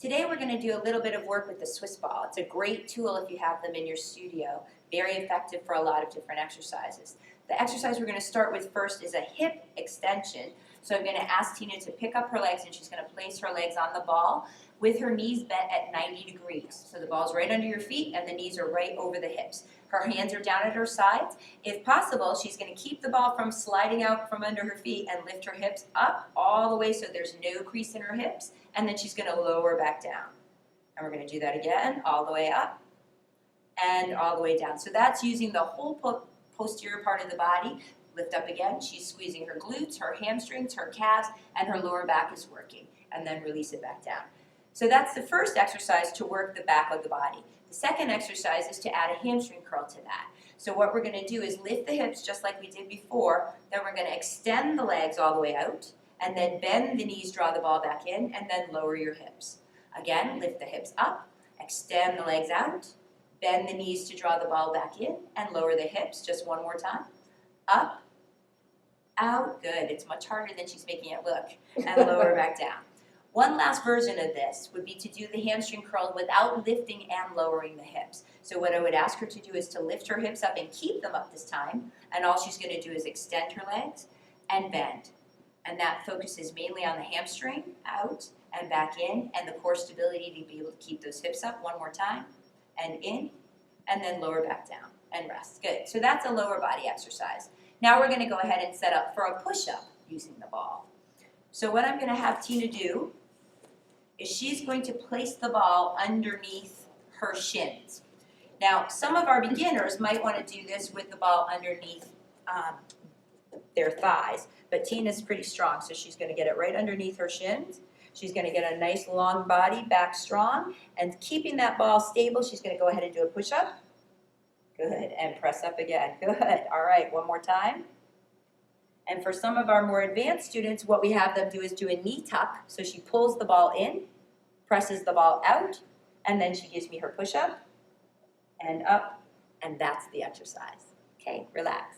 Today we're going to do a little bit of work with the Swiss ball. It's a great tool if you have them in your studio. Very effective for a lot of different exercises. The exercise we're going to start with first is a hip extension. So I'm going to ask Tina to pick up her legs and she's going to place her legs on the ball with her knees bent at 90 degrees. So the ball's right under your feet and the knees are right over the hips. Her hands are down at her sides. If possible, she's going to keep the ball from sliding out from under her feet and lift her hips up all the way so there's no crease in her hips. And then she's going to lower back down. And we're going to do that again, all the way up and all the way down. So that's using the whole posterior part of the body. Lift up again. She's squeezing her glutes, her hamstrings, her calves, and her lower back is working. And then release it back down. So that's the first exercise to work the back of the body. The second exercise is to add a hamstring curl to that. So what we're going to do is lift the hips just like we did before. Then we're going to extend the legs all the way out. And then bend the knees, draw the ball back in, and then lower your hips. Again, lift the hips up, extend the legs out, bend the knees to draw the ball back in, and lower the hips. Just one more time. Up, out, good. It's much harder than she's making it look. And lower back down. One last version of this would be to do the hamstring curl without lifting and lowering the hips. So what I would ask her to do is to lift her hips up and keep them up this time. And all she's going to do is extend her legs and bend. And that focuses mainly on the hamstring, out and back in, and the core stability to be able to keep those hips up. One more time, and in, and then lower back down, and rest. Good. So that's a lower body exercise. Now we're going to go ahead and set up for a push-up using the ball. So what I'm going to have Tina do is she's going to place the ball underneath her shins. Now, some of our beginners might want to do this with the ball underneath their thighs, but Tina's pretty strong, so she's going to get it right underneath her shins. She's going to get a nice long body, back strong, and keeping that ball stable, she's going to go ahead and do a push-up. Good, and press up again. Good. All right, one more time. And for some of our more advanced students, what we have them do is do a knee tuck. So she pulls the ball in, presses the ball out, and then she gives me her push-up and up, and that's the exercise. Okay, relax.